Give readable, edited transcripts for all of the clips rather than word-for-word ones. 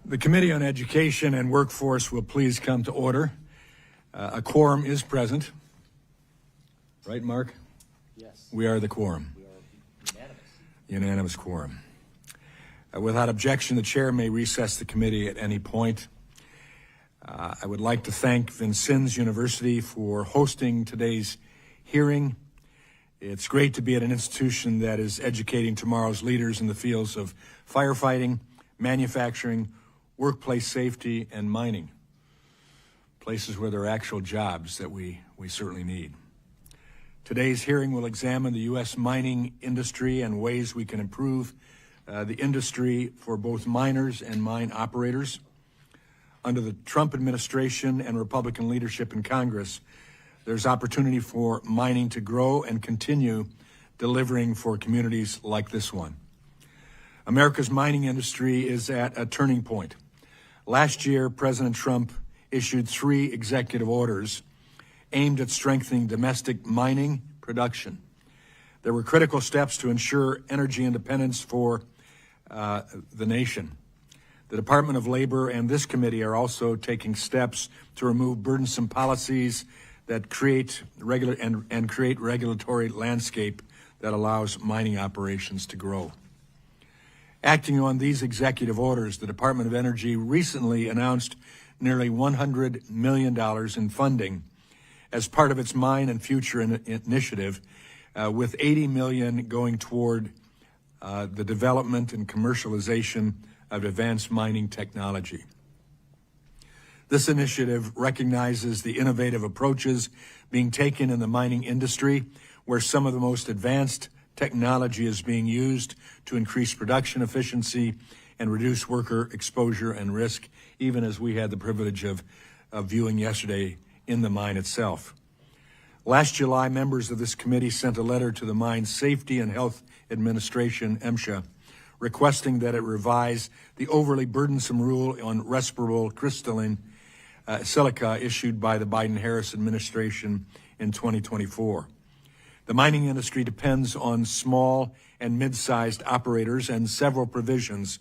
The Committee on Education and Workforce will please come to order. A quorum is present. Right, Mark? Yes. We are the quorum. We are unanimous. Unanimous quorum. Without objection, the chair may recess the committee at any point. I would like to thank Vincennes University for hosting today's hearing. It's great to be at an institution that is educating tomorrow's leaders in the fields of firefighting, manufacturing, workplace safety, and mining. Places where there are actual jobs that we certainly need. Today's hearing will examine the U.S. mining industry and ways we can improve the industry for both miners and mine operators. Under the Trump administration and Republican leadership in Congress, there's opportunity for mining to grow and continue delivering for communities like this one. America's mining industry is at a turning point. Last year, President Trump issued 3 executive orders aimed at strengthening domestic mining production. There were critical steps to ensure energy independence for the nation. The Department of Labor and this committee are also taking steps to remove burdensome policies that create regulatory landscape that allows mining operations to grow. Acting on these executive orders, the Department of Energy recently announced nearly $100 million in funding as part of its Mine and Future initiative, with $80 million going toward the development and commercialization of advanced mining technology. This initiative recognizes the innovative approaches being taken in the mining industry, where some of the most advanced technology is being used to increase production efficiency and reduce worker exposure and risk, even as we had the privilege of viewing yesterday in the mine itself. Last July, members of this committee sent a letter to the Mine Safety and Health Administration, MSHA, requesting that it revise the overly burdensome rule on respirable crystalline silica issued by the Biden-Harris administration in 2024. The mining industry depends on small and mid-sized operators, and several provisions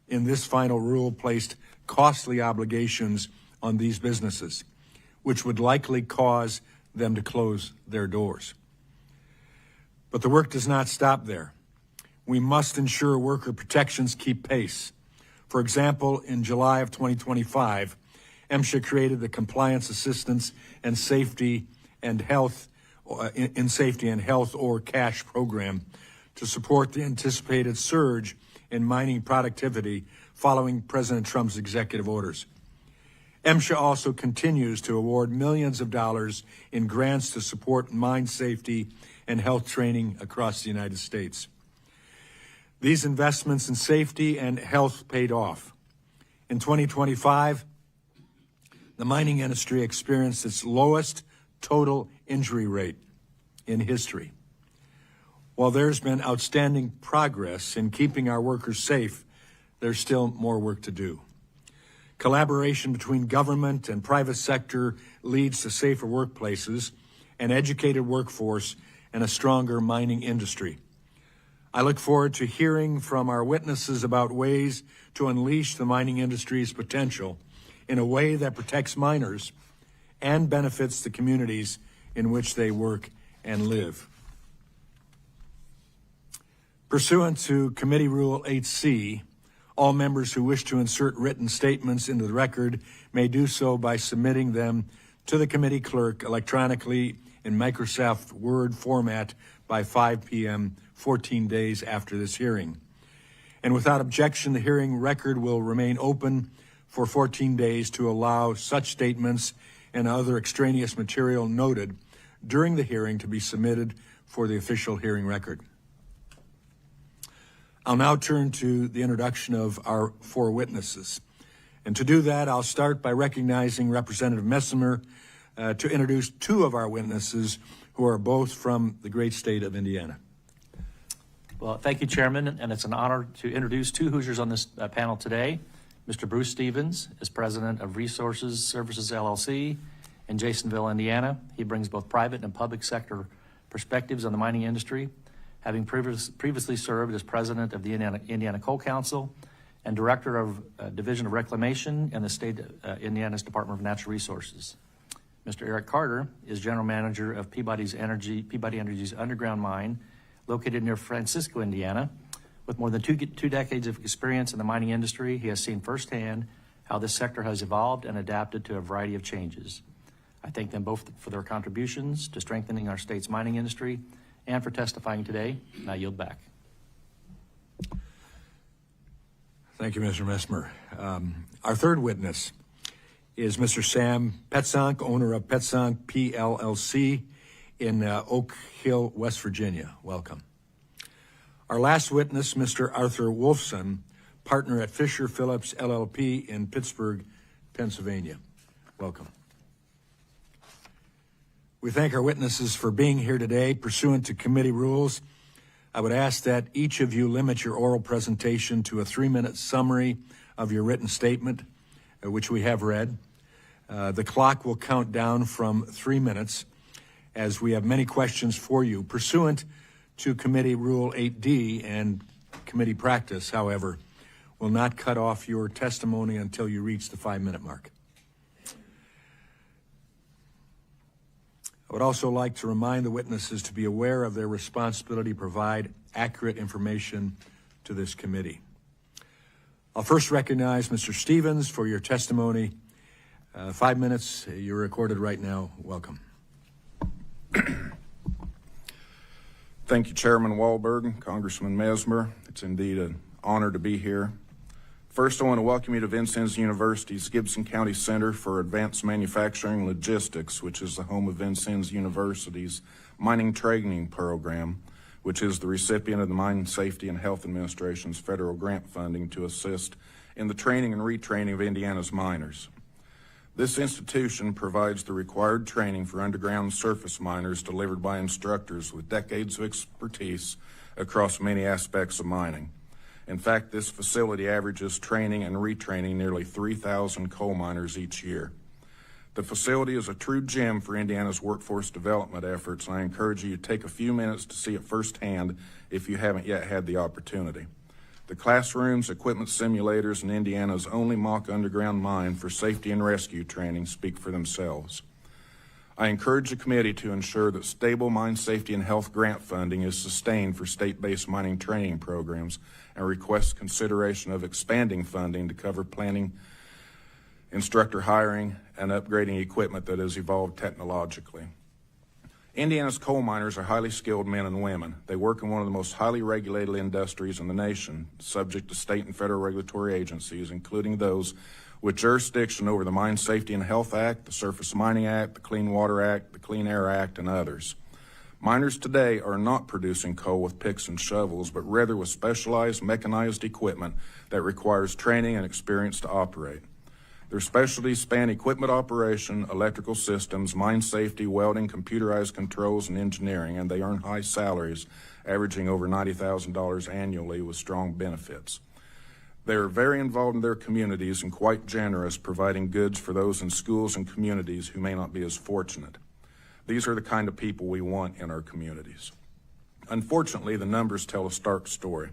in this final rule placed costly obligations on these businesses, which would likely cause them to close their doors. But the work does not stop there. We must ensure worker protections keep pace. For example, in July of 2025, MSHA created the Compliance Assistance and Safety and Health in Safety and Health, or CASH program, to support the anticipated surge in mining productivity following President Trump's executive orders. MSHA also continues to award millions of dollars in grants to support mine safety and health training across the United States. These investments in safety and health paid off. In 2025, the mining industry experienced its lowest total injury rate in history. While there's been outstanding progress in keeping our workers safe, there's still more work to do. Collaboration between government and private sector leads to safer workplaces, an educated workforce, and a stronger mining industry. I look forward to hearing from our witnesses about ways to unleash the mining industry's potential in a way that protects miners and benefits the communities in which they work and live. Pursuant to Committee Rule 8C, all members who wish to insert written statements into the record may do so by submitting them to the committee clerk electronically in Microsoft Word format by 5 p.m. 14 days after this hearing. And without objection, the hearing record will remain open for 14 days to allow such statements and other extraneous material noted during the hearing to be submitted for the official hearing record. I'll now turn to the introduction of our 4 witnesses. And to do that, I'll start by recognizing Representative Messimer to introduce 2 of our witnesses who are both from the great state of Indiana. Well, thank you, Chairman, and it's an honor to introduce 2 Hoosiers on this panel today. Mr. Bruce Stevens is president of Resources Services, LLC in Jasonville, Indiana. He brings both private and public sector perspectives on the mining industry, having previously served as president of the Indiana Coal Council and Director of Division of Reclamation in the state Indiana's Department of Natural Resources. Mr. Eric Carter is General Manager of Peabody Energy's underground mine located near Francisco, Indiana. With more than two decades of experience in the mining industry, he has seen firsthand how this sector has evolved and adapted to a variety of changes. I thank them both for their contributions to strengthening our state's mining industry and for testifying today, and I yield back. Thank you, Mr. Messmer. Our third witness is Mr. Sam Petsonk, owner of Petsonk PLLC in Oak Hill, West Virginia. Welcome. Our last witness, Mr. Arthur Wolfson, partner at Fisher Phillips LLP in Pittsburgh, Pennsylvania. Welcome. We thank our witnesses for being here today. Pursuant to committee rules, I would ask that each of you limit your oral presentation to a 3-minute summary of your written statement, which we have read. The clock will count down from 3 minutes as we have many questions for you. Pursuant to Committee Rule 8D and committee practice, however, will not cut off your testimony until you reach the 5-minute mark. I would also like to remind the witnesses to be aware of their responsibility to provide accurate information to this committee. I'll first recognize Mr. Stevens for your testimony. 5 minutes, you're recorded right now. Welcome. Thank you, Chairman Wahlberg, Congressman Messmer. It's indeed an honor to be here. First, I want to welcome you to Vincennes University's Gibson County Center for Advanced Manufacturing Logistics, which is the home of Vincennes University's Mining Training Program, which is the recipient of the Mine Safety and Health Administration's federal grant funding to assist in the training and retraining of Indiana's miners. This institution provides the required training for underground surface miners delivered by instructors with decades of expertise across many aspects of mining. In fact, this facility averages training and retraining nearly 3,000 coal miners each year. The facility is a true gem for Indiana's workforce development efforts, and I encourage you to take a few minutes to see it firsthand if you haven't yet had the opportunity. The classrooms, equipment simulators, and Indiana's only mock underground mine for safety and rescue training speak for themselves. I encourage the committee to ensure that stable mine safety and health grant funding is sustained for state-based mining training programs and request consideration of expanding funding to cover planning, instructor hiring, and upgrading equipment that has evolved technologically. Indiana's coal miners are highly skilled men and women. They work in one of the most highly regulated industries in the nation, subject to state and federal regulatory agencies, including those with jurisdiction over the Mine Safety and Health Act, the Surface Mining Act, the Clean Water Act, the Clean Air Act, and others. Miners today are not producing coal with picks and shovels, but rather with specialized mechanized equipment that requires training and experience to operate. Their specialties span equipment operation, electrical systems, mine safety, welding, computerized controls, and engineering, and they earn high salaries, averaging over $90,000 annually with strong benefits. They are very involved in their communities and quite generous, providing goods for those in schools and communities who may not be as fortunate. These are the kind of people we want in our communities. Unfortunately, the numbers tell a stark story.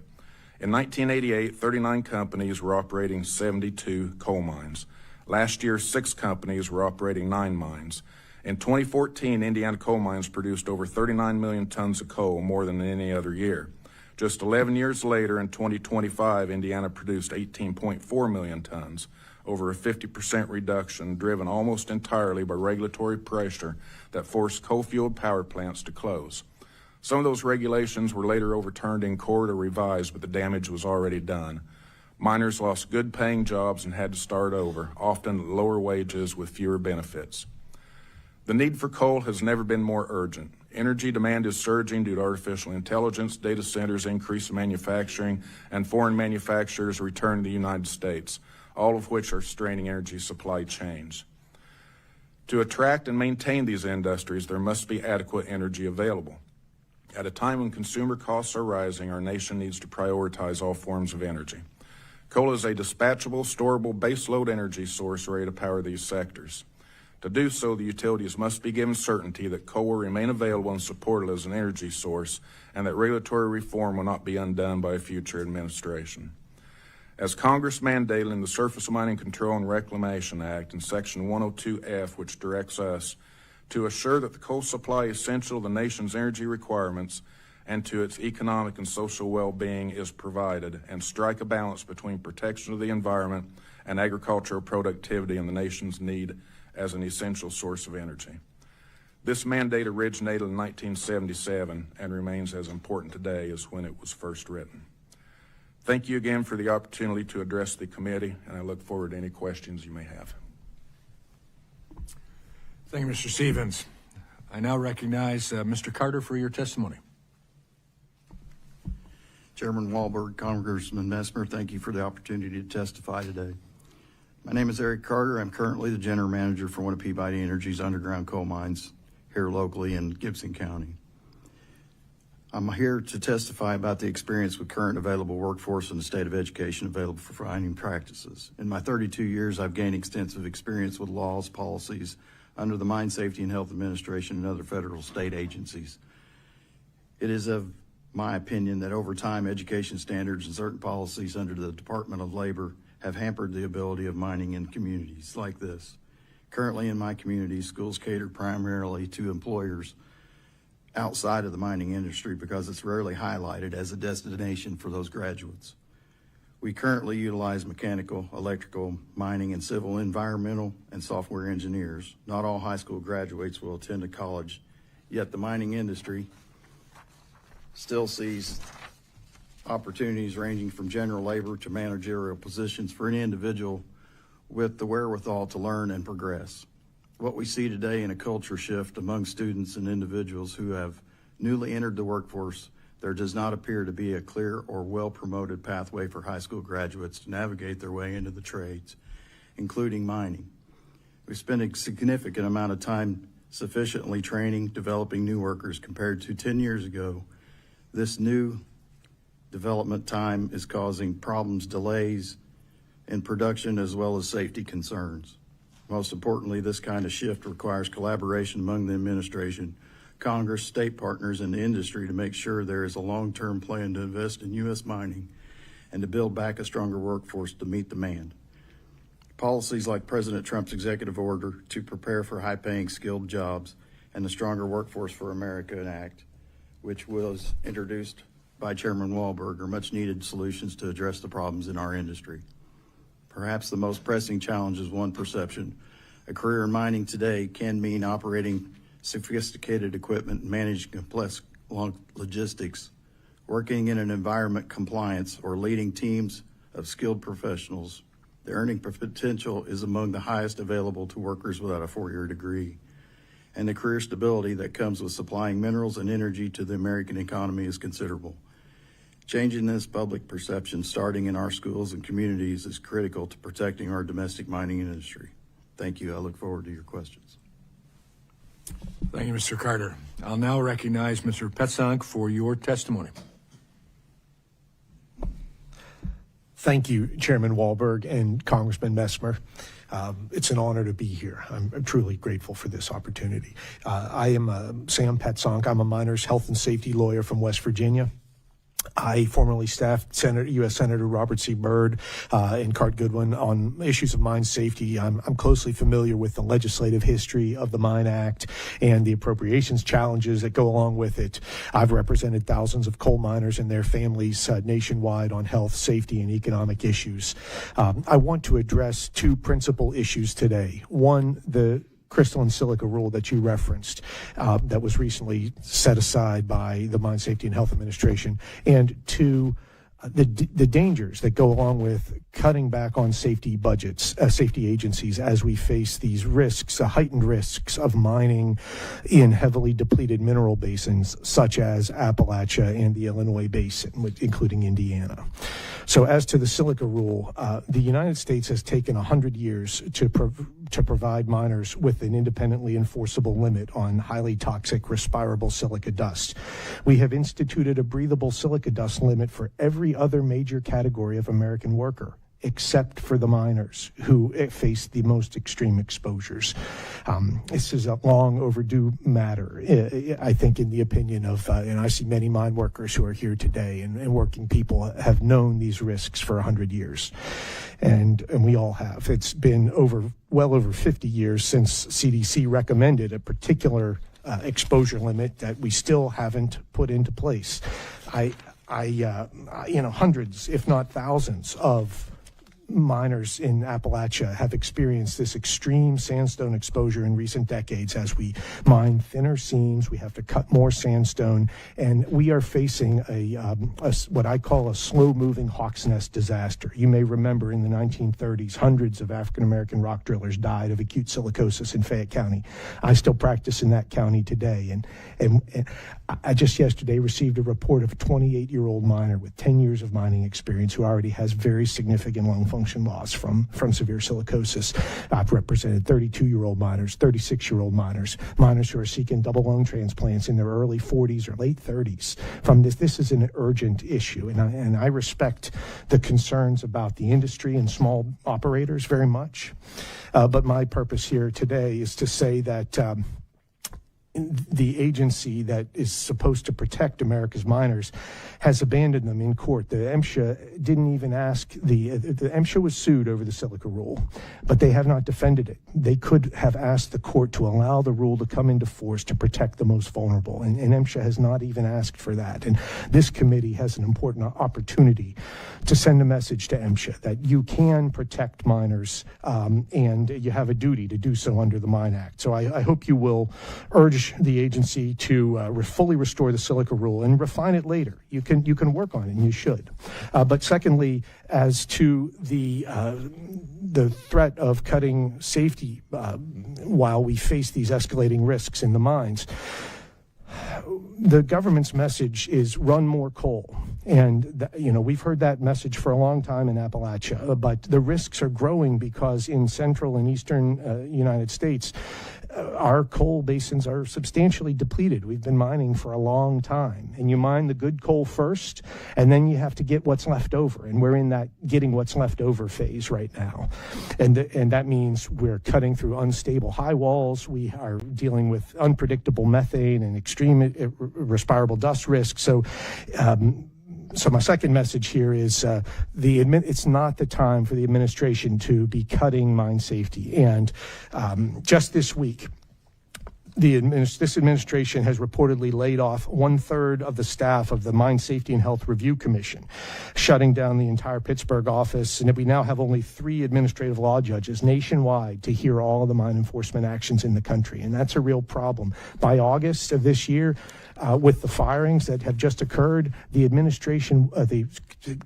In 1988, 39 companies were operating 72 coal mines. Last year, 6 companies were operating 9 mines. In 2014, Indiana coal mines produced over 39 million tons of coal, more than any other year. Just 11 years later, in 2025, Indiana produced 18.4 million tons, over a 50% reduction, driven almost entirely by regulatory pressure that forced coal-fueled power plants to close. Some of those regulations were later overturned in court or revised, but the damage was already done. Miners lost good-paying jobs and had to start over, often at lower wages with fewer benefits. The need for coal has never been more urgent. Energy demand is surging due to artificial intelligence, data centers, increased manufacturing, and foreign manufacturers return to the United States, all of which are straining energy supply chains. To attract and maintain these industries, there must be adequate energy available. At a time when consumer costs are rising, our nation needs to prioritize all forms of energy. Coal is a dispatchable, storable, baseload energy source ready to power these sectors. To do so, the utilities must be given certainty that coal will remain available and supported as an energy source, and that regulatory reform will not be undone by a future administration. As Congress mandated in the Surface Mining Control and Reclamation Act in Section 102F, which directs us to assure that the coal supply essential to the nation's energy requirements and to its economic and social well-being is provided, and strike a balance between protection of the environment and agricultural productivity and the nation's need as an essential source of energy. This mandate originated in 1977 and remains as important today as when it was first written. Thank you again for the opportunity to address the committee, and I look forward to any questions you may have. Thank you, Mr. Stevens. I now recognize Mr. Carter for your testimony. Chairman Walberg, Congressman Messmer, thank you for the opportunity to testify today. My name is Eric Carter. I'm currently the General Manager for one of Peabody Energy's underground coal mines here locally in Gibson County. I'm here to testify about the experience with current available workforce and the state of education available for mining practices. In my 32 years, I've gained extensive experience with laws, policies under the Mine Safety and Health Administration and other federal state agencies. It is of my opinion that over time, education standards and certain policies under the Department of Labor have hampered the ability of mining in communities like this. Currently in my community, schools cater primarily to employers outside of the mining industry because it's rarely highlighted as a destination for those graduates. We currently utilize mechanical, electrical, mining, and civil, environmental, and software engineers. Not all high school graduates will attend a college, yet the mining industry still sees opportunities ranging from general labor to managerial positions for any individual with the wherewithal to learn and progress. What we see today in a culture shift among students and individuals who have newly entered the workforce, there does not appear to be a clear or well-promoted pathway for high school graduates to navigate their way into the trades, including mining. We spend a significant amount of time sufficiently training, developing new workers compared to 10 years ago. This new development time is causing problems, delays in production, as well as safety concerns. Most importantly, this kind of shift requires collaboration among the administration, Congress, state partners, and the industry to make sure there is a long-term plan to invest in U.S. mining and to build back a stronger workforce to meet demand. Policies like President Trump's executive order to prepare for high-paying skilled jobs and the Stronger Workforce for America Act, which was introduced by Chairman Walberg, are much-needed solutions to address the problems in our industry. Perhaps the most pressing challenge is one perception. A career in mining today can mean operating sophisticated equipment and managing complex logistics, working in an environment compliance, or leading teams of skilled professionals. The earning potential is among the highest available to workers without a four-year degree. And the career stability that comes with supplying minerals and energy to the American economy is considerable. Changing this public perception, starting in our schools and communities, is critical to protecting our domestic mining industry. Thank you. I look forward to your questions. Thank you, Mr. Carter. I'll now recognize Mr. Petsonk for your testimony. Thank you, Chairman Walberg and Congressman Messmer. It's an honor to be here. I'm truly grateful for this opportunity. I am Sam Petsonk. I'm a miners health and safety lawyer from West Virginia. I formerly staffed U.S. Senator Robert C. Byrd and Cart Goodwin on issues of mine safety. I'm closely familiar with the legislative history of the Mine Act and the appropriations challenges that go along with it. I've represented thousands of coal miners and their families nationwide on health, safety, and economic issues. I want to address two principal issues today. One, the crystalline silica rule that you referenced that was recently set aside by the Mine Safety and Health Administration, and two, the dangers that go along with cutting back on safety budgets, safety agencies, as we face these risks, heightened risks of mining in heavily depleted mineral basins such as Appalachia and the Illinois Basin, including Indiana. So as to the silica rule, the United States has taken 100 years to provide miners with an independently enforceable limit on highly toxic respirable silica dust. We have instituted a breathable silica dust limit for every other major category of American worker. except for the miners who face the most extreme exposures. This is a long overdue matter, I think, in the opinion of, and I see many mine workers who are here today, and working people have known these risks for 100 years. And we all have. It's been well over 50 years since CDC recommended a particular exposure limit that we still haven't put into place. Hundreds, if not thousands, of miners in Appalachia have experienced this extreme sandstone exposure in recent decades. As we mine thinner seams, we have to cut more sandstone, and we are facing what I call a slow-moving hawk's nest disaster. You may remember in the 1930s, hundreds of African-American rock drillers died of acute silicosis in Fayette County. I still practice in that county today, and I just yesterday received a report of a 28-year-old miner with 10 years of mining experience who already has very significant lung function loss from severe silicosis. I've represented 32-year-old miners, 36-year-old miners who are seeking double lung transplants in their early 40s or late 30s from this. This is an urgent issue, and I respect the concerns about the industry and small operators very much. But my purpose here today is to say that the agency that is supposed to protect America's miners has abandoned them in court. The MSHA didn't even ask, the MSHA was sued over the silica rule, but they have not defended it. They could have asked the court to allow the rule to come into force to protect the most vulnerable, and MSHA has not even asked for that. And this committee has an important opportunity to send a message to MSHA that you can protect miners, and you have a duty to do so under the Mine Act. So I hope you will urge the agency to fully restore the silica rule and refine it later. You can work on it, and you should. But secondly, as to the threat of cutting safety while we face these escalating risks in the mines, the government's message is run more coal. And, we've heard that message for a long time in Appalachia, but the risks are growing because in central and eastern United States, our coal basins are substantially depleted. We've been mining for a long time, and you mine the good coal first, and then you have to get what's left over, and we're in that getting what's left over phase right now. And that means we're cutting through unstable high walls. We are dealing with unpredictable methane and extreme respirable dust risk. So my second message here is it's not the time for the administration to be cutting mine safety. And just this week, this administration has reportedly laid off 1/3 of the staff of the Mine Safety and Health Review Commission, shutting down the entire Pittsburgh office, and we now have only 3 administrative law judges nationwide to hear all of the mine enforcement actions in the country, and that's a real problem. By August of this year, with the firings that have just occurred, the administration, the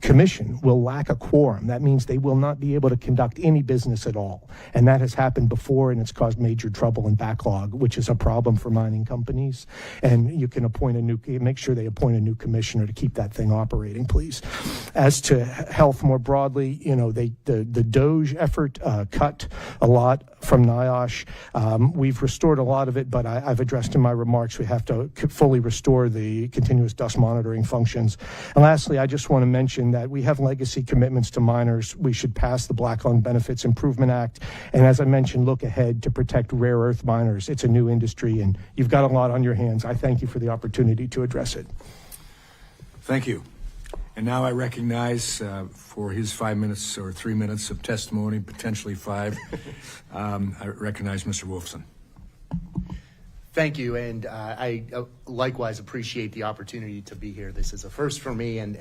commission will lack a quorum. That means they will not be able to conduct any business at all. And that has happened before, and it's caused major trouble and backlog, which is a problem for mining companies. And you can make sure they appoint a new commissioner to keep that thing operating, please. As to health more broadly, the DOGE effort cut a lot from NIOSH. We've restored a lot of it, but I've addressed in my remarks we have to fully restore the continuous dust monitoring functions. And lastly, I just want to mention that we have legacy commitments to miners. We should pass the Black Lung Benefits Improvement Act. And as I mentioned, look ahead to protect rare earth miners. It's a new industry, and you've got a lot on your hands. I thank you for the opportunity to address it. Thank you. And now I recognize for his 5 minutes or 3 minutes of testimony, potentially 5, I recognize Mr. Wolfson. Thank you, and I likewise appreciate the opportunity to be here. This is a first for me and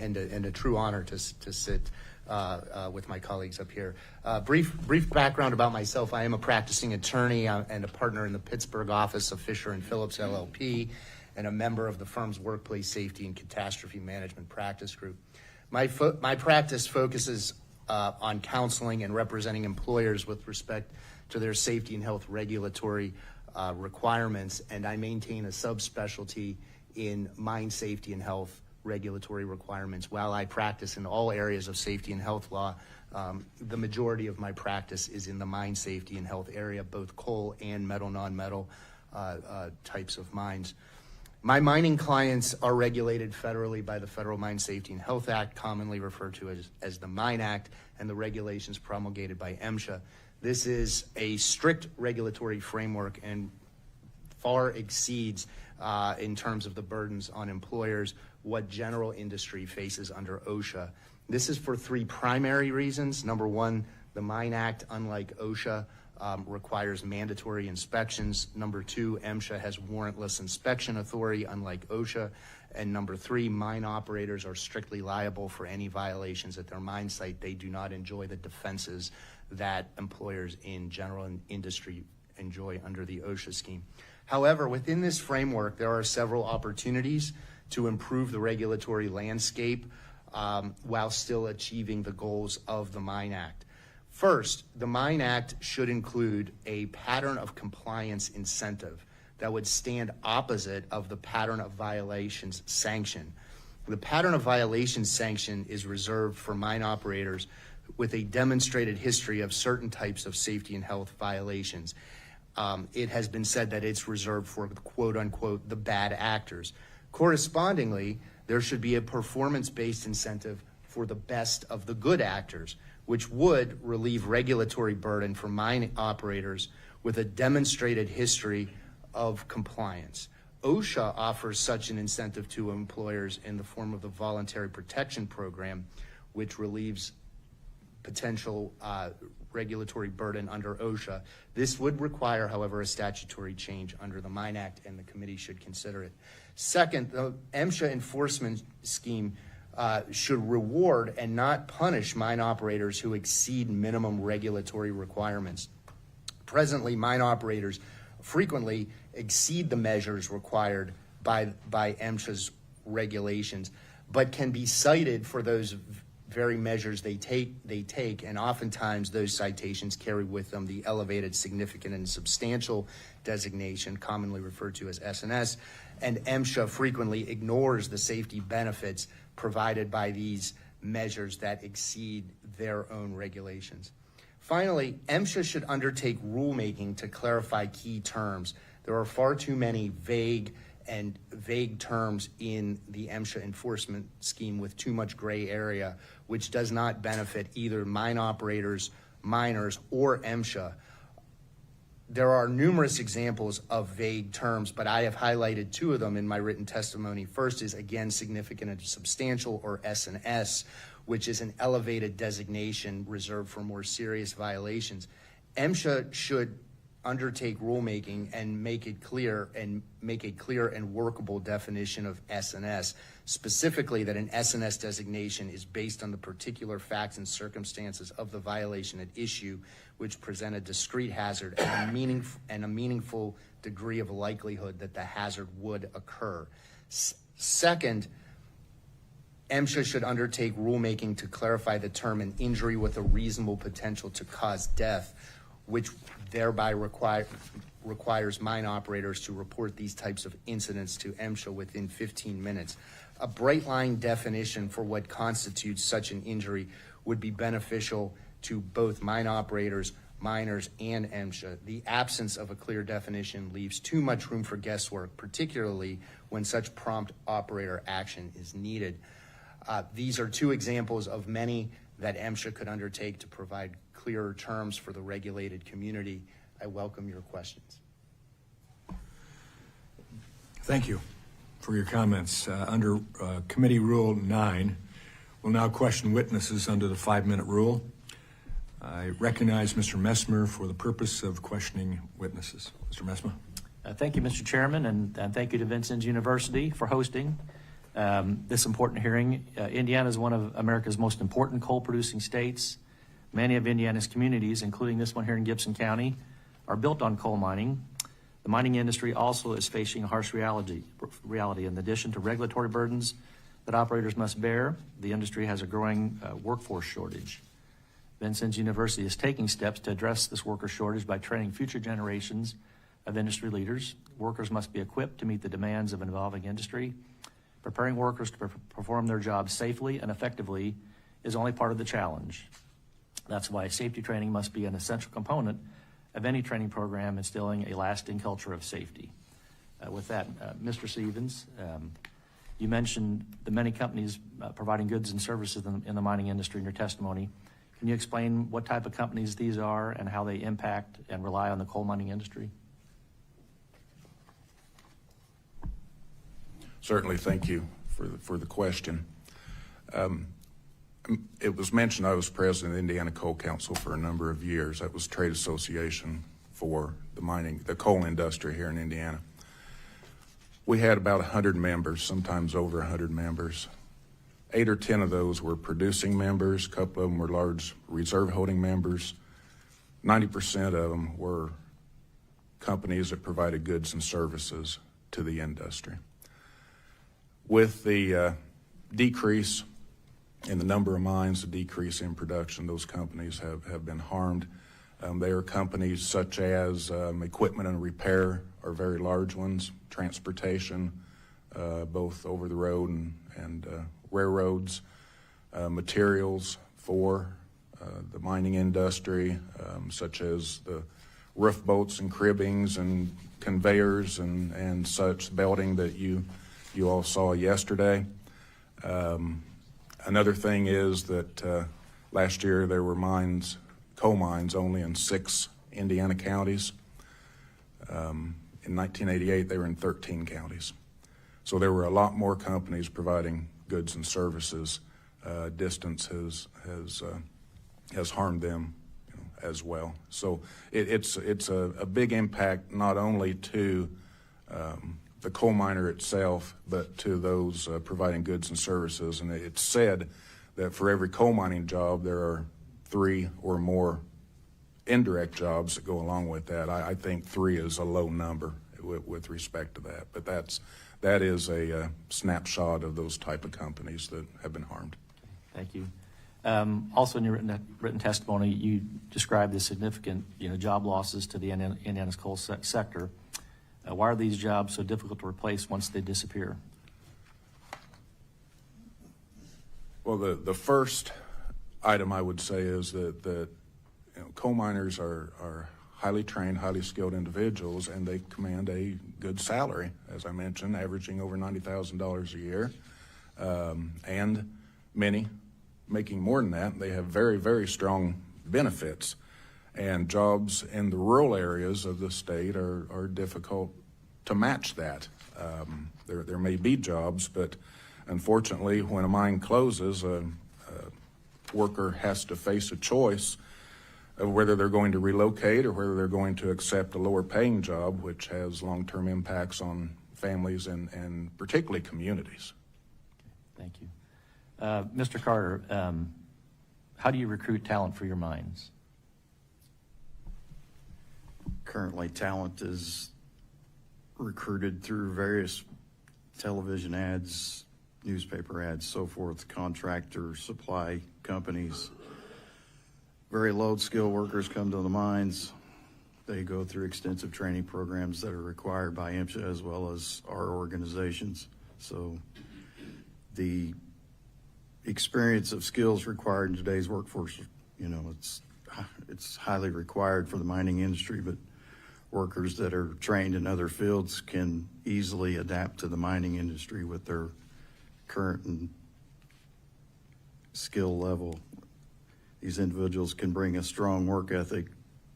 a true honor to sit with my colleagues up here. Brief background about myself. I am a practicing attorney and a partner in the Pittsburgh office of Fisher & Phillips, LLP, and a member of the firm's Workplace Safety and Catastrophe Management Practice Group. My practice focuses on counseling and representing employers with respect to their safety and health regulatory requirements, and I maintain a subspecialty in mine safety and health regulatory requirements. While I practice in all areas of safety and health law, the majority of my practice is in the mine safety and health area, both coal and metal, non-metal types of mines. My mining clients are regulated federally by the Federal Mine Safety and Health Act, commonly referred to as the Mine Act, and the regulations promulgated by MSHA. This is a strict regulatory framework and far exceeds, in terms of the burdens on employers, what general industry faces under OSHA. This is for three primary reasons. Number one, the Mine Act, unlike OSHA, requires mandatory inspections. Number two, MSHA has warrantless inspection authority, unlike OSHA. And number three, mine operators are strictly liable for any violations at their mine site. They do not enjoy the defenses that employers in general industry enjoy under the OSHA scheme. However, within this framework, there are several opportunities to improve the regulatory landscape while still achieving the goals of the Mine Act. First, the Mine Act should include a pattern of compliance incentive that would stand opposite of the pattern of violations sanction. The pattern of violations sanction is reserved for mine operators with a demonstrated history of certain types of safety and health violations. It has been said that it's reserved for, quote unquote, the bad actors. Correspondingly, there should be a performance-based incentive for the best of the good actors, which would relieve regulatory burden for mine operators with a demonstrated history of compliance. OSHA offers such an incentive to employers in the form of the Voluntary Protection Program, which relieves potential regulatory burden under OSHA. This would require, however, a statutory change under the Mine Act, and the committee should consider it. Second, the MSHA enforcement scheme should reward and not punish mine operators who exceed minimum regulatory requirements. Presently, mine operators frequently exceed the measures required by MSHA's regulations, but can be cited for those very measures they take, and oftentimes those citations carry with them the elevated, significant, and substantial designation, commonly referred to as SNS, and MSHA frequently ignores the safety benefits provided by these measures that exceed their own regulations. Finally, MSHA should undertake rulemaking to clarify key terms. There are far too many vague terms in the MSHA enforcement scheme with too much gray area, which does not benefit either mine operators, miners, or MSHA. There are numerous examples of vague terms, but I have highlighted two of them in my written testimony. First is, again, significant and substantial, or S&S, which is an elevated designation reserved for more serious violations. MSHA should undertake rulemaking and make a clear and workable definition of S&S, specifically that an S&S designation is based on the particular facts and circumstances of the violation at issue, which present a discrete hazard and a meaningful degree of likelihood that the hazard would occur. Second, MSHA should undertake rulemaking to clarify the term an injury with a reasonable potential to cause death, which thereby requires mine operators to report these types of incidents to MSHA within 15 minutes. A bright line definition for what constitutes such an injury would be beneficial to both mine operators, miners, and MSHA. The absence of a clear definition leaves too much room for guesswork, particularly when such prompt operator action is needed. These are two examples of many that MSHA could undertake to provide clearer terms for the regulated community. I welcome your questions. Thank you for your comments. Under Committee Rule 9, we'll now question witnesses under the 5-minute rule. I recognize Mr. Messmer for the purpose of questioning witnesses. Mr. Messmer. Thank you, Mr. Chairman, and thank you to Vincennes University for hosting this important hearing. Indiana is one of America's most important coal-producing states. Many of Indiana's communities, including this one here in Gibson County, are built on coal mining. The mining industry also is facing a harsh reality. In addition to regulatory burdens that operators must bear, the industry has a growing workforce shortage. Vincennes University is taking steps to address this worker shortage by training future generations of industry leaders. Workers must be equipped to meet the demands of an evolving industry. Preparing workers to perform their jobs safely and effectively is only part of the challenge. That's why safety training must be an essential component of any training program instilling a lasting culture of safety. With that, Mr. Stevens, you mentioned the many companies providing goods and services in the mining industry in your testimony. Can you explain what type of companies these are and how they impact and rely on the coal mining industry? Certainly, thank you for the question. It was mentioned I was president of the Indiana Coal Council for a number of years. That was a trade association for the coal industry here in Indiana. We had about 100 members, sometimes over 100 members. 8 or 10 of those were producing members. A couple of them were large reserve holding members. 90% of them were companies that provided goods and services to the industry. With the decrease in the number of mines, the decrease in production, those companies have been harmed. They are companies such as equipment and repair are very large ones, transportation, both over the road and railroads, materials for the mining industry, such as the roof bolts and cribbings and conveyors and such, belting that you all saw yesterday. Another thing is that last year there were coal mines only in 6 Indiana counties. In 1988, they were in 13 counties. So there were a lot more companies providing goods and services. Distance has harmed them, as well. So it's a big impact not only to the coal miner itself, but to those providing goods and services. And it's said that for every coal mining job, there are 3 or more indirect jobs that go along with that. I think 3 is a low number with respect to that. But that is a snapshot of those type of companies that have been harmed. Thank you. Also, in your written testimony, you described the significant, job losses to the Indiana's coal sector. Why are these jobs so difficult to replace once they disappear? Well, the first item I would say is that coal miners are highly trained, highly skilled individuals, and they command a good salary, as I mentioned, averaging over $90,000 a year, and many making more than that. They have very, very strong benefits, and jobs in the rural areas of the state are difficult to match that. There may be jobs, but unfortunately, when a mine closes, a worker has to face a choice of whether they're going to relocate or whether they're going to accept a lower paying job, which has long-term impacts on families and particularly communities. Thank you. Mr. Carter, how do you recruit talent for your mines? Currently, talent is recruited through various television ads, newspaper ads, so forth, contractor, supply companies. Very low-skilled workers come to the mines. They go through extensive training programs that are required by MSHA as well as our organizations. So the experience of skills required in today's workforce, it's highly required for the mining industry, but workers that are trained in other fields can easily adapt to the mining industry with their current and skill level. These individuals can bring a strong work ethic,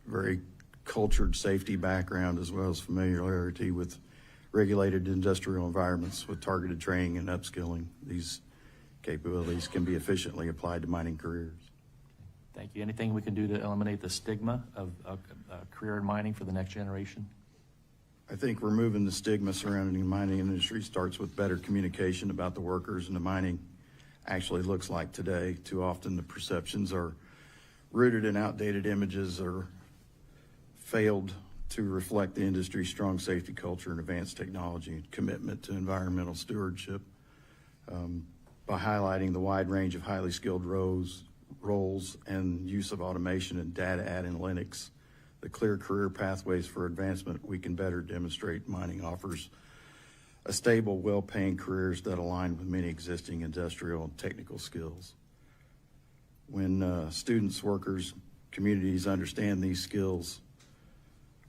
very cultured safety background, as well as familiarity with regulated industrial environments with targeted training and upskilling. These capabilities can be efficiently applied to mining careers. Thank you. Anything we can do to eliminate the stigma of a career in mining for the next generation? I think removing the stigma surrounding the mining industry starts with better communication about the workers and the mining actually looks like today. Too often the perceptions are rooted in outdated images or failed to reflect the industry's strong safety culture and advanced technology and commitment to environmental stewardship. By highlighting the wide range of highly skilled roles and use of automation and data analytics, the clear career pathways for advancement, we can better demonstrate mining offers a stable, well-paying careers that align with many existing industrial and technical skills. When students, workers, communities understand these skills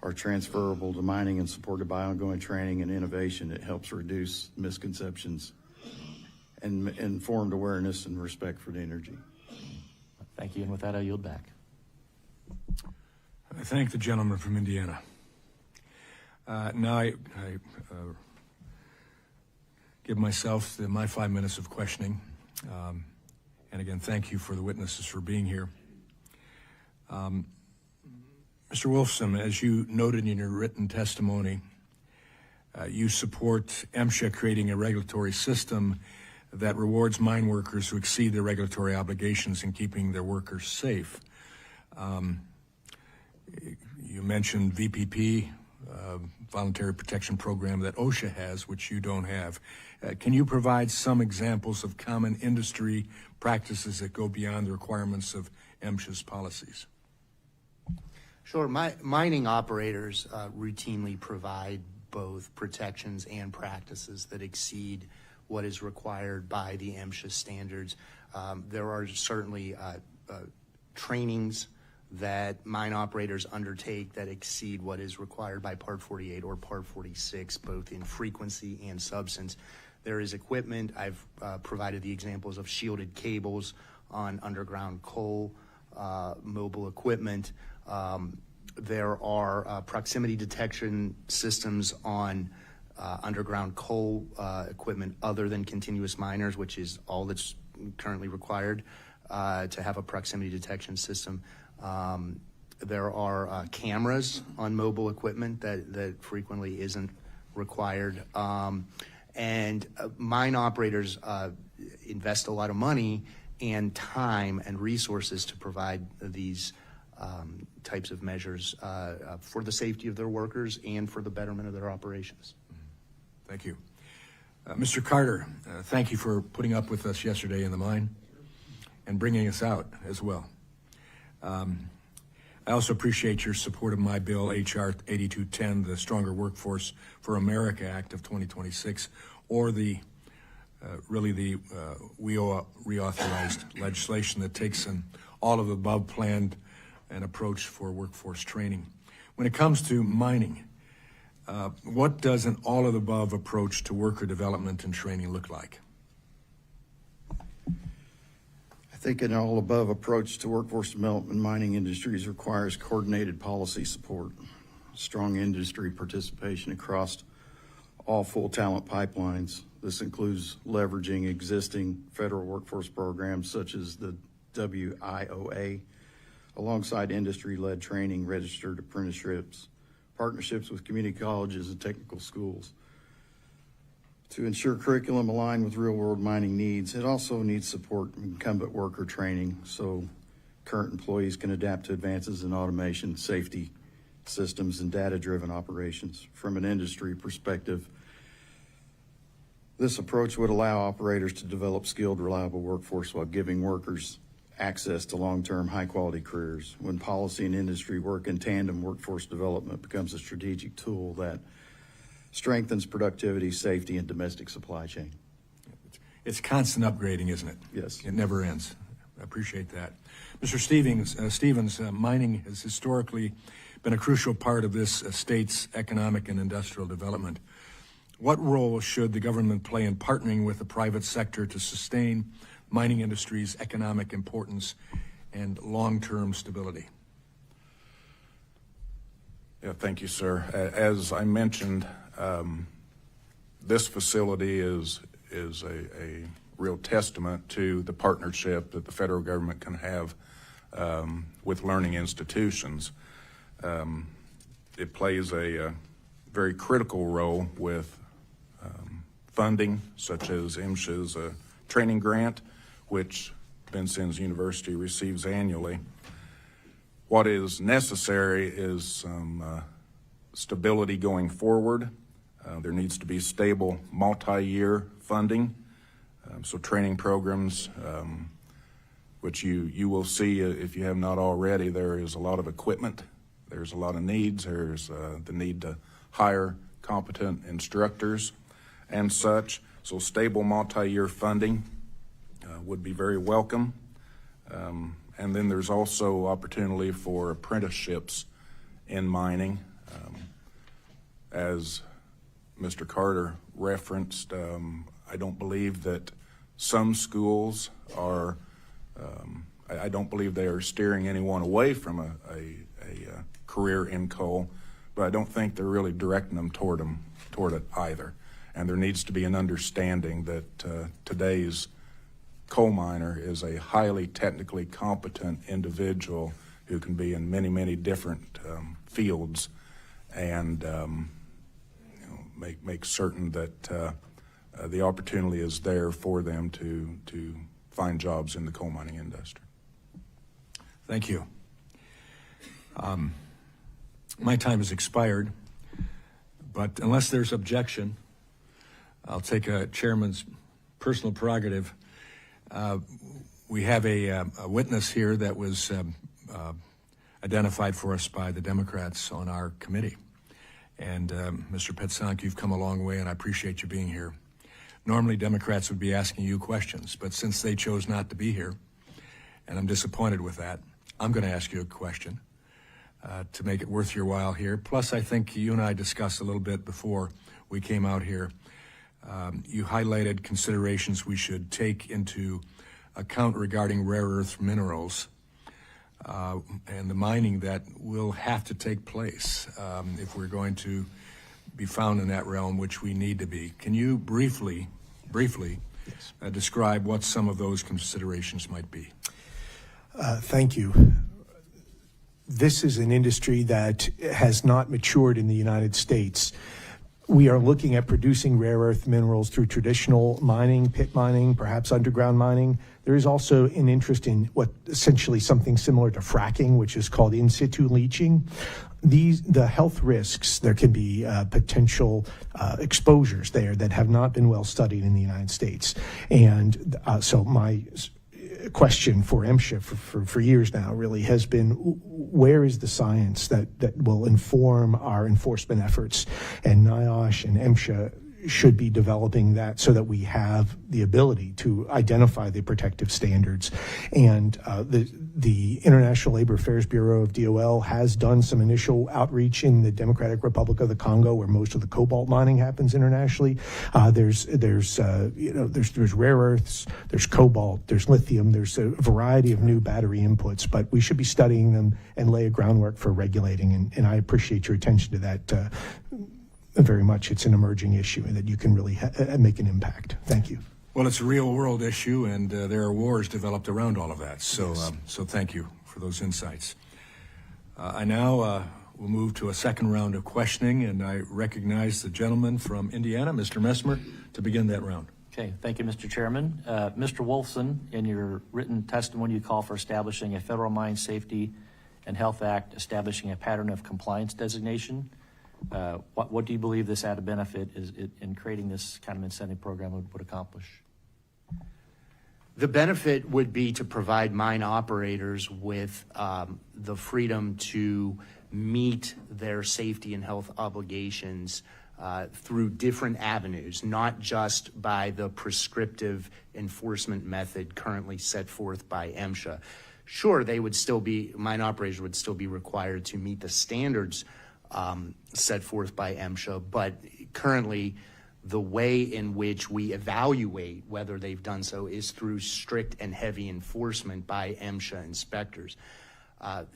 are transferable to mining and supported by ongoing training and innovation. It helps reduce misconceptions and informed awareness and respect for the energy. Thank you, and with that, I yield back. I thank the gentleman from Indiana. Now I give myself my 5 minutes of questioning. And again, thank you for the witnesses for being here. Mr. Wolfson, as you noted in your written testimony, you support MSHA creating a regulatory system that rewards mine workers who exceed their regulatory obligations in keeping their workers safe. You mentioned VPP, Voluntary Protection Program that OSHA has, which you don't have. Can you provide some examples of common industry practices that go beyond the requirements of MSHA's policies? Sure. Mining operators routinely provide both protections and practices that exceed what is required by the MSHA standards. There are certainly trainings that mine operators undertake that exceed what is required by Part 48 or Part 46, both in frequency and substance. There is equipment. I've provided the examples of shielded cables on underground coal, mobile equipment. There are proximity detection systems on underground coal equipment other than continuous miners, which is all that's currently required to have a proximity detection system. There are cameras on mobile equipment that frequently isn't required. And mine operators invest a lot of money and time and resources to provide these types of measures for the safety of their workers and for the betterment of their operations. Thank you. Mr. Carter, thank you for putting up with us yesterday in the mine and bringing us out as well. I also appreciate your support of my bill, H.R. 8210, the Stronger Workforce for America Act of 2026, or the reauthorized legislation that takes an all of the above plan and approach for workforce training. When it comes to mining, what does an all of the above approach to worker development and training look like? I think an all-above approach to workforce development in mining industries requires coordinated policy support, strong industry participation across all full talent pipelines. This includes leveraging existing federal workforce programs such as the WIOA, alongside industry-led training, registered apprenticeships, partnerships with community colleges and technical schools. To ensure curriculum aligned with real-world mining needs, it also needs support from incumbent worker training so current employees can adapt to advances in automation, safety systems, and data-driven operations. From an industry perspective, this approach would allow operators to develop skilled, reliable workforce while giving workers access to long-term, high-quality careers. When policy and industry work in tandem, workforce development becomes a strategic tool that strengthens productivity, safety, and domestic supply chain. It's constant upgrading, isn't it? Yes. It never ends. I appreciate that. Mr. Stevens, mining has historically been a crucial part of this state's economic and industrial development. What role should the government play in partnering with the private sector to sustain mining industry's economic importance and long-term stability? Yeah, thank you, sir. As I mentioned, this facility is a real testament to the partnership that the federal government can have with learning institutions. It plays a very critical role with funding, such as MSHA's training grant, which Vincennes University receives annually. What is necessary is some stability going forward. There needs to be stable multi-year funding. So training programs, which you will see if you have not already, there is a lot of equipment. There's a lot of needs. There's the need to hire competent instructors and such. So stable multi-year funding would be very welcome. And then there's also opportunity for apprenticeships in mining. as Mr. Carter referenced, I don't believe that some schools are, I don't believe they are steering anyone away from a career in coal, but I don't think they're really directing them toward it either. And there needs to be an understanding that today's coal miner is a highly technically competent individual who can be in many, many different fields, and make certain that the opportunity is there for them to find jobs in the coal mining industry. Thank you. My time has expired, but unless there's objection, I'll take a chairman's personal prerogative. We have a witness here that was identified for us by the Democrats on our committee. And Mr. Petsonk, you've come a long way, and I appreciate you being here. Normally, Democrats would be asking you questions, but since they chose not to be here, and I'm disappointed with that, I'm going to ask you a question to make it worth your while here. Plus, I think you and I discussed a little bit before we came out here. You highlighted considerations we should take into account regarding rare earth minerals and the mining that will have to take place if we're going to be found in that realm, which we need to be. Can you briefly describe what some of those considerations might be? Thank you. This is an industry that has not matured in the United States. We are looking at producing rare earth minerals through traditional mining, pit mining, perhaps underground mining. There is also an interest in what essentially something similar to fracking, which is called in situ leaching. The health risks, there can be potential exposures there that have not been well studied in the United States. And so my question for MSHA for years now really has been, where is the science that will inform our enforcement efforts? And NIOSH and MSHA should be developing that so that we have the ability to identify the protective standards. And the International Labor Affairs Bureau of DOL has done some initial outreach in the Democratic Republic of the Congo, where most of the cobalt mining happens internationally. There's rare earths, there's cobalt, there's lithium, there's a variety of new battery inputs, but we should be studying them and lay a groundwork for regulating. And I appreciate your attention to that very much. It's an emerging issue and that you can really make an impact. Thank you. Well, it's a real world issue, and there are wars developed around all of that. So, yes. So thank you for those insights. I now will move to a second round of questioning, and I recognize the gentleman from Indiana, Mr. Messmer, to begin that round. Okay, thank you, Mr. Chairman. Mr. Wolfson, in your written testimony, you call for establishing a Federal Mine Safety and Health Act, establishing a pattern of compliance designation. What do you believe this added benefit is in creating this kind of incentive program would accomplish? The benefit would be to provide mine operators with the freedom to meet their safety and health obligations through different avenues, not just by the prescriptive enforcement method currently set forth by MSHA. Sure, mine operators would still be required to meet the standards set forth by MSHA, but currently the way in which we evaluate whether they've done so is through strict and heavy enforcement by MSHA inspectors.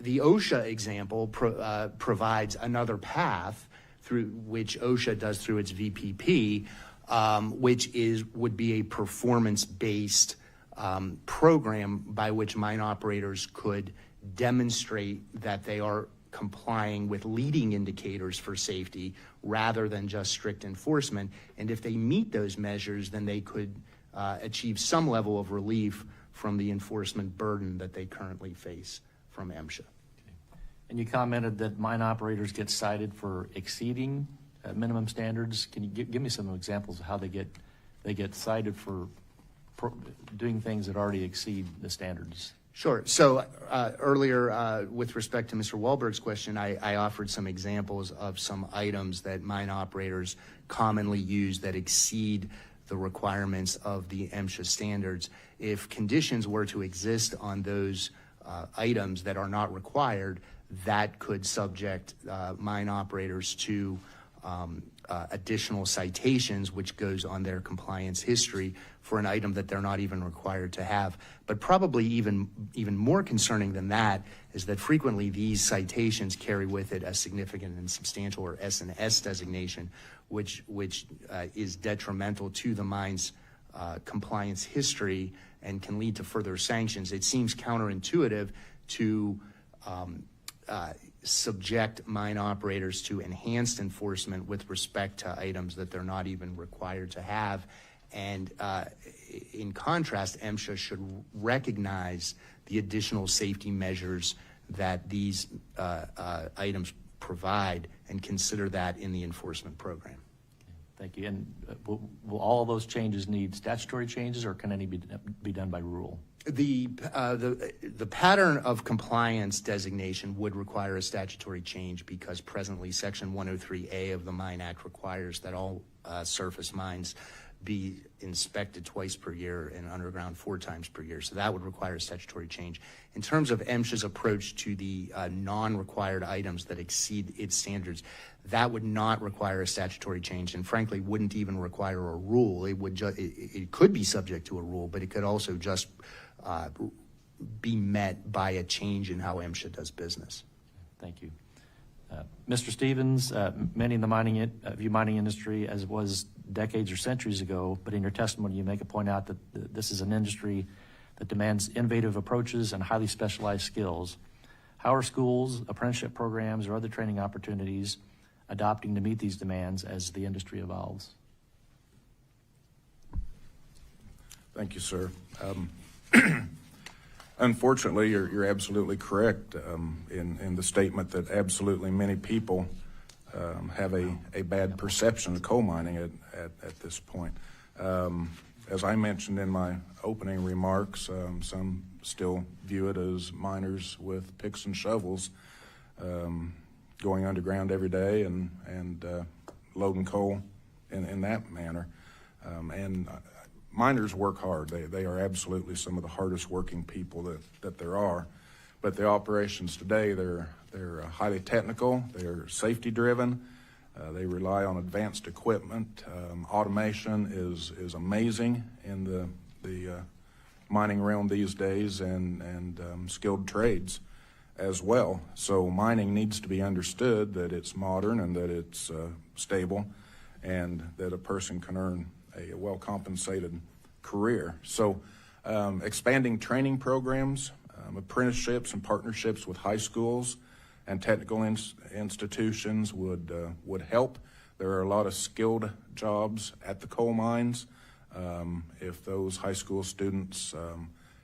The OSHA example provides another path through which OSHA does through its VPP, which would be a performance-based program by which mine operators could demonstrate that they are complying with leading indicators for safety rather than just strict enforcement. And if they meet those measures, then they could achieve some level of relief from the enforcement burden that they currently face from MSHA. Okay. And you commented that mine operators get cited for exceeding minimum standards. Can you give me some examples of how they get cited for doing things that already exceed the standards? Sure. So earlier, with respect to Mr. Wahlberg's question, I offered some examples of some items that mine operators commonly use that exceed the requirements of the MSHA standards. If conditions were to exist on those items that are not required, that could subject mine operators to additional citations, which goes on their compliance history for an item that they're not even required to have. But probably even more concerning than that is that frequently these citations carry with it a significant and substantial, or S&S designation, which is detrimental to the mine's compliance history and can lead to further sanctions. It seems counterintuitive to subject mine operators to enhanced enforcement with respect to items that they're not even required to have. And in contrast, MSHA should recognize the additional safety measures that these items provide and consider that in the enforcement program. Thank you. And will all of those changes need statutory changes, or can any be done by rule? The pattern of compliance designation would require a statutory change, because presently Section 103A of the Mine Act requires that all surface mines be inspected twice per year and underground 4 times per year. So that would require a statutory change. In terms of MSHA's approach to the non-required items that exceed its standards, that would not require a statutory change, and frankly wouldn't even require a rule. It could be subject to a rule, but it could also just be met by a change in how MSHA does business. Thank you. Mr. Stevens, many in the mining industry as it was decades or centuries ago, but in your testimony you make a point out that this is an industry that demands innovative approaches and highly specialized skills. How are schools, apprenticeship programs, or other training opportunities adopting to meet these demands as the industry evolves? Thank you, sir. Unfortunately, you're absolutely correct in the statement that absolutely many people have a bad perception of coal mining at this point. As I mentioned in my opening remarks, some still view it as miners with picks and shovels going underground every day and loading coal in that manner. And miners work hard. They are absolutely some of the hardest working people that there are. But the operations today, they're highly technical, they're safety driven, they rely on advanced equipment. Automation is amazing in the mining realm these days, and skilled trades as well. So mining needs to be understood that it's modern and that it's stable, and that a person can earn a well-compensated career. So expanding training programs, apprenticeships and partnerships with high schools and technical institutions would help. There are a lot of skilled jobs at the coal mines. If those high school students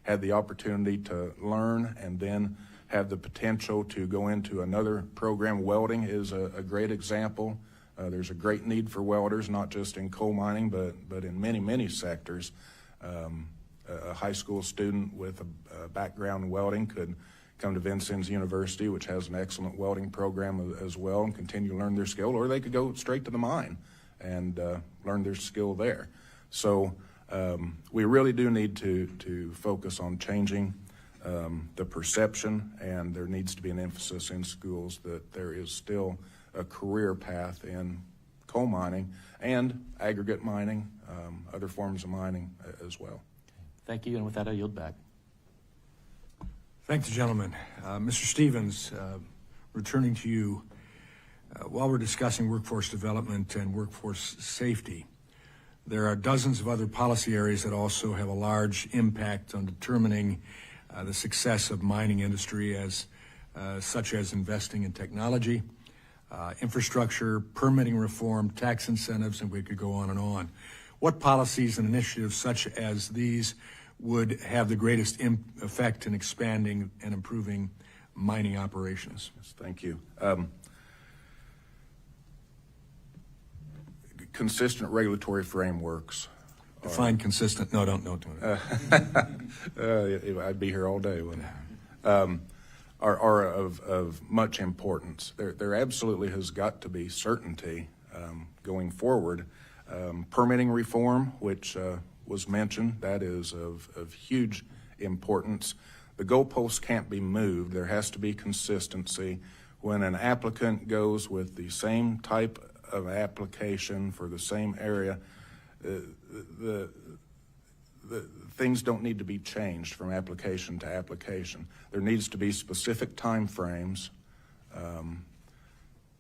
had the opportunity to learn and then have the potential to go into another program, welding is a great example. There's a great need for welders, not just in coal mining, but in many sectors. A high school student with a background in welding could come to Vincennes University, which has an excellent welding program as well, and continue to learn their skill, or they could go straight to the mine and learn their skill there. So we really do need to focus on changing the perception, and there needs to be an emphasis in schools that there is still a career path in coal mining and aggregate mining, other forms of mining as well. Thank you, and with that I yield back. Thank the gentleman. Mr. Stevens, returning to you, while we're discussing workforce development and workforce safety, there are dozens of other policy areas that also have a large impact on determining the success of mining industry, such as investing in technology, infrastructure, permitting reform, tax incentives, and we could go on and on. What policies and initiatives such as these would have the greatest effect in expanding and improving mining operations? Yes, thank you. Consistent regulatory frameworks. Define consistent. No, don't do it. I'd be here all day, wouldn't I? Are of much importance. There absolutely has got to be certainty going forward. Permitting reform, which was mentioned, that is of huge importance. The goalposts can't be moved. There has to be consistency. When an applicant goes with the same type of application for the same area, the things don't need to be changed from application to application. There needs to be specific time frames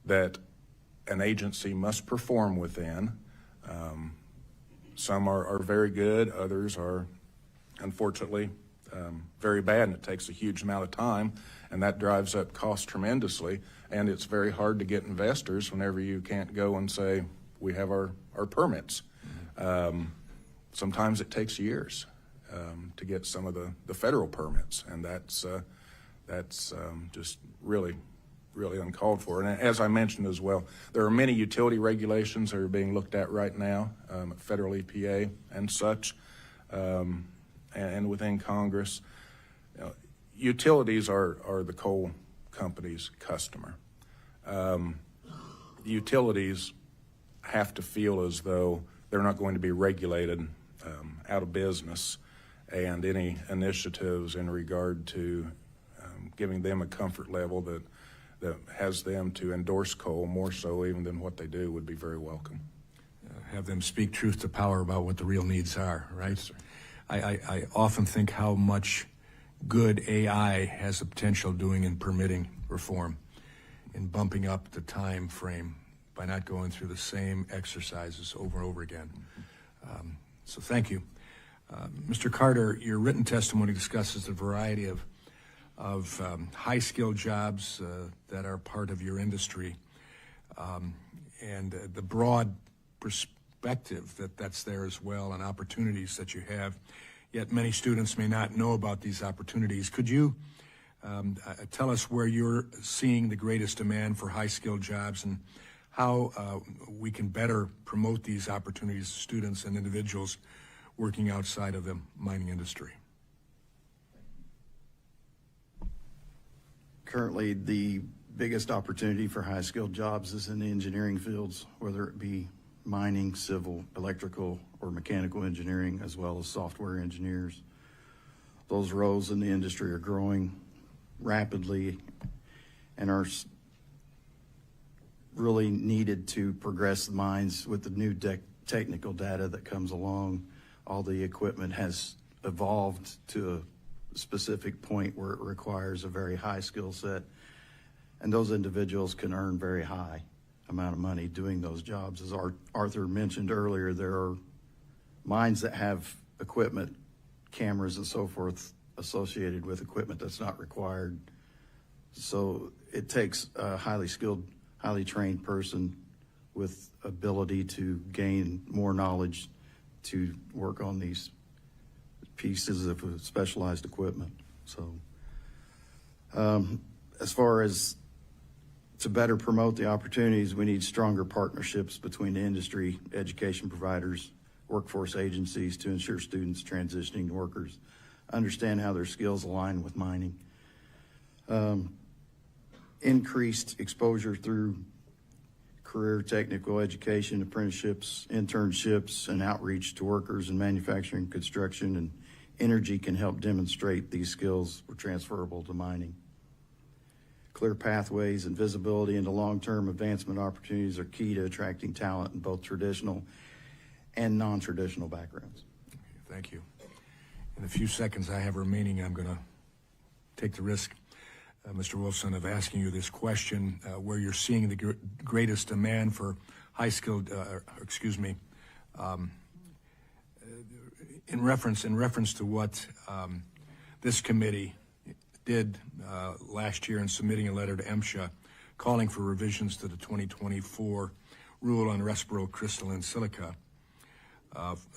that an agency must perform within. Some are very good, others are unfortunately very bad, and it takes a huge amount of time, and that drives up costs tremendously, and it's very hard to get investors whenever you can't go and say, we have our permits. Sometimes it takes years to get some of the federal permits, and that's just really uncalled for. And as I mentioned as well, there are many utility regulations that are being looked at right now at federal EPA and such, and within Congress. You know, utilities are the coal company's customer. Utilities have to feel as though they're not going to be regulated out of business, and any initiatives in regard to giving them a comfort level that has them to endorse coal more so even than what they do would be very welcome. Have them speak truth to power about what the real needs are, right? Yes, sir. I often think how much good AI has the potential of doing in permitting reform, in bumping up the time frame by not going through the same exercises over and over again. So thank you. Mr. Carter, your written testimony discusses the variety of high-skilled jobs that are part of your industry, and the broad perspective that's there as well, and opportunities that you have. Yet many students may not know about these opportunities. Could you tell us where you're seeing the greatest demand for high-skilled jobs, and how we can better promote these opportunities to students and individuals working outside of the mining industry? Currently, the biggest opportunity for high-skilled jobs is in the engineering fields, whether it be mining, civil, electrical, or mechanical engineering, as well as software engineers. Those roles in the industry are growing rapidly and are really needed to progress the mines with the new technical data that comes along. All the equipment has evolved to a specific point where it requires a very high skill set, and those individuals can earn very high amount of money doing those jobs. As Arthur mentioned earlier, there are mines that have equipment, cameras and so forth associated with equipment that's not required. So it takes a highly skilled, highly trained person with ability to gain more knowledge to work on these pieces of specialized equipment. So as far as to better promote the opportunities, we need stronger partnerships between the industry, education providers, workforce agencies to ensure students transitioning to workers understand how their skills align with mining. Increased exposure through career technical education, apprenticeships, internships, and outreach to workers in manufacturing, construction, and energy can help demonstrate these skills were transferable to mining. Clear pathways and visibility into long-term advancement opportunities are key to attracting talent in both traditional and non-traditional backgrounds. Thank you. In the few seconds I have remaining, I'm going to take the risk, Mr. Wolfson, of asking you this question, where you're seeing the greatest demand for high-skilled, in reference to what this committee did last year in submitting a letter to MSHA calling for revisions to the 2024 rule on respirable crystalline silica,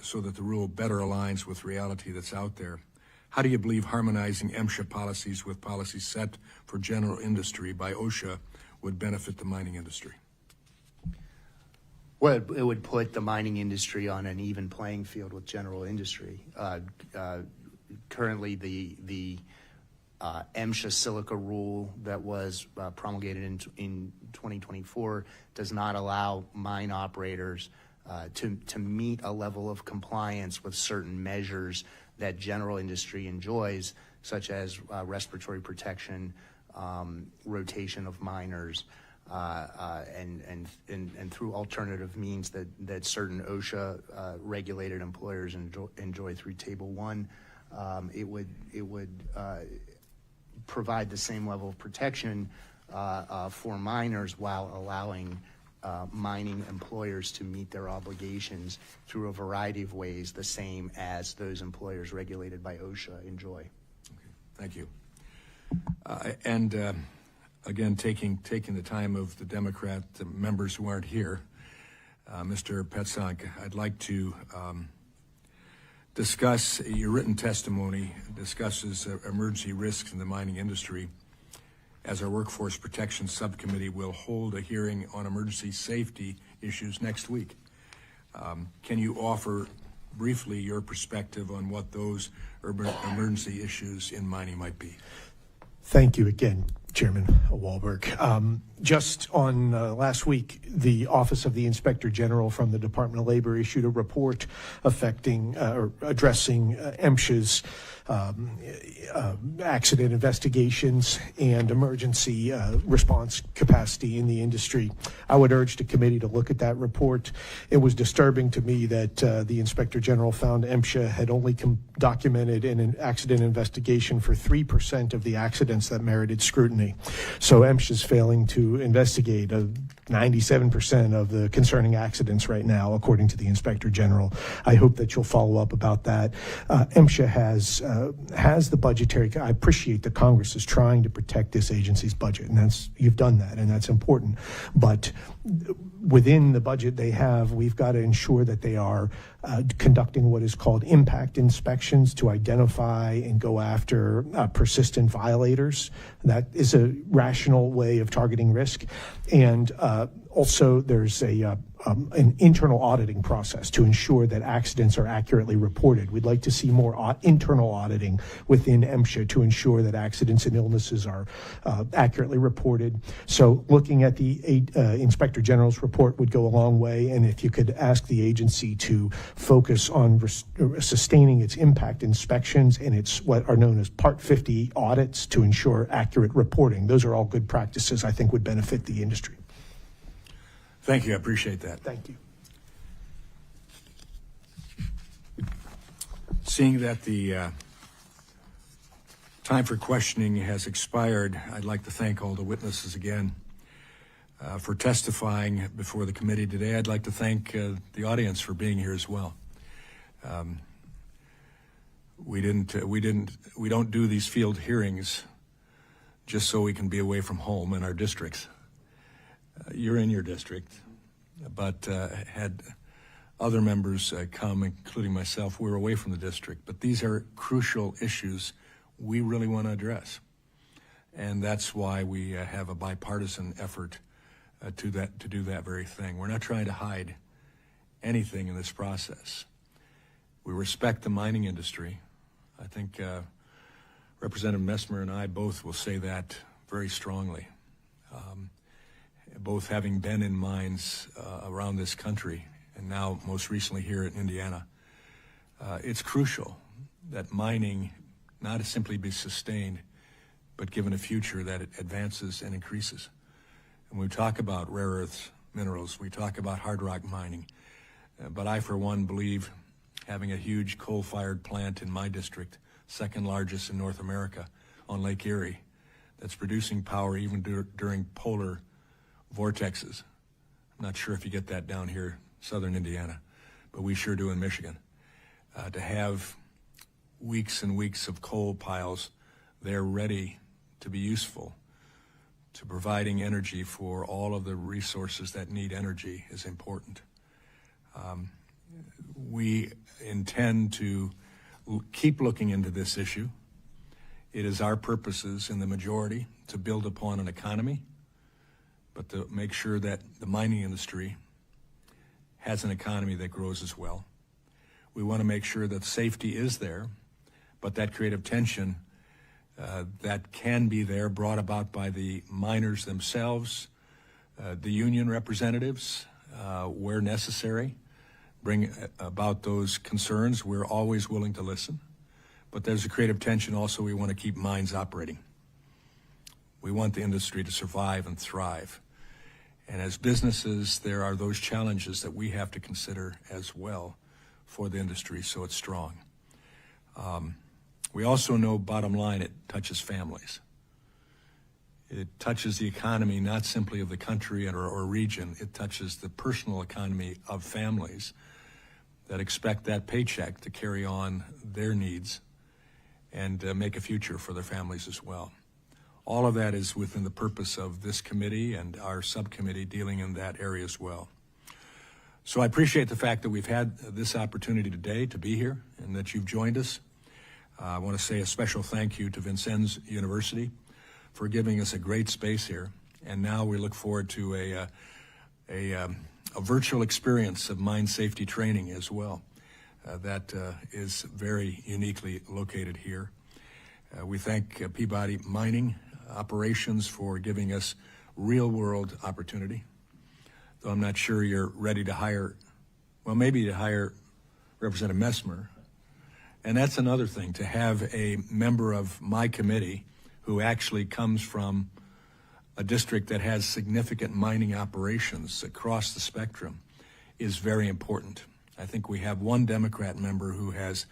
so that the rule better aligns with reality that's out there. How do you believe harmonizing MSHA policies with policies set for general industry by OSHA would benefit the mining industry? Well, it would put the mining industry on an even playing field with general industry. Currently, the MSHA silica rule that was promulgated in 2024 does not allow mine operators to meet a level of compliance with certain measures that general industry enjoys, such as respiratory protection, rotation of miners, and through alternative means that certain OSHA regulated employers enjoy through Table 1. It would provide the same level of protection for miners while allowing mining employers to meet their obligations through a variety of ways, the same as those employers regulated by OSHA enjoy. Okay, thank you. Again, taking the time of the Democrat members who aren't here, Mr. Petsonk, I'd like to discuss your written testimony discusses emergency risks in the mining industry, as our Workforce Protection Subcommittee will hold a hearing on emergency safety issues next week. Can you offer briefly your perspective on what those emergency issues in mining might be? Thank you again, Chairman Wahlberg. Just on last week, the Office of the Inspector General from the Department of Labor issued a report affecting or addressing MSHA's accident investigations and emergency response capacity in the industry. I would urge the committee to look at that report. It was disturbing to me that the Inspector General found MSHA had only documented an accident investigation for 3% of the accidents that merited scrutiny. So MSHA is failing to investigate 97% of the concerning accidents right now, according to the Inspector General. I hope that you'll follow up about that. MSHA has the budgetary. I appreciate that Congress is trying to protect this agency's budget, and you've done that, and that's important. But within the budget they have, we've got to ensure that they are conducting what is called impact inspections to identify and go after persistent violators. That is a rational way of targeting risk. And also there's an internal auditing process to ensure that accidents are accurately reported. We'd like to see more internal auditing within MSHA to ensure that accidents and illnesses are accurately reported. So looking at the Inspector General's report would go a long way, and if you could ask the agency to focus on sustaining its impact inspections and its what are known as Part 50 audits to ensure accurate reporting. Those are all good practices I think would benefit the industry. Thank you. I appreciate that. Thank you. Seeing that the time for questioning has expired, I'd like to thank all the witnesses again for testifying before the committee today. I'd like to thank the audience for being here as well. We don't do these field hearings just so we can be away from home in our districts. You're in your district, but had other members come, including myself, we were away from the district. But these are crucial issues we really want to address. And that's why we have a bipartisan effort to do that very thing. We're not trying to hide anything in this process. We respect the mining industry. I think Representative Messmer and I both will say that very strongly. Both having been in mines around this country and now most recently here in Indiana, it's crucial that mining not simply be sustained, but given a future that it advances and increases. And we talk about rare earth minerals, we talk about hard rock mining, but I, for one, believe having a huge coal-fired plant in my district, second largest in North America, on Lake Erie, that's producing power even during polar vortexes. I'm not sure if you get that down here, southern Indiana, but we sure do in Michigan. To have weeks and weeks of coal piles there ready to be useful, to providing energy for all of the resources that need energy is important. We intend to keep looking into this issue. It is our purposes in the majority to build upon an economy, but to make sure that the mining industry has an economy that grows as well. We want to make sure that safety is there, but that creative tension that can be there, brought about by the miners themselves, the union representatives, where necessary, bring about those concerns. We're always willing to listen, but there's a creative tension also. We want to keep mines operating. We want the industry to survive and thrive. And as businesses, there are those challenges that we have to consider as well for the industry so it's strong. We also know, bottom line, it touches families. It touches the economy not simply of the country or region, it touches the personal economy of families that expect that paycheck to carry on their needs and make a future for their families as well. All of that is within the purpose of this committee and our subcommittee dealing in that area as well. So I appreciate the fact that we've had this opportunity today to be here and that you've joined us. I want to say a special thank you to Vincennes University for giving us a great space here. And now we look forward to a virtual experience of mine safety training as well. That is very uniquely located here. We thank Peabody Mining Operations for giving us real-world opportunity. Though I'm not sure you're ready to hire, well, maybe to hire Representative Messmer. And that's another thing, to have a member of my committee who actually comes from a district that has significant mining operations across the spectrum is very important. I think we have one Democrat member who has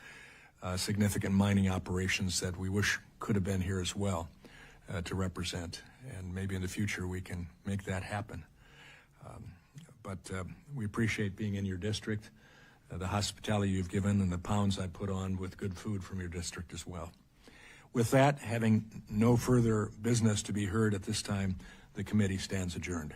significant mining operations that we wish could have been here as well to represent. And maybe in the future we can make that happen. But we appreciate being in your district, the hospitality you've given, and the pounds I put on with good food from your district as well. With that, having no further business to be heard at this time, the committee stands adjourned.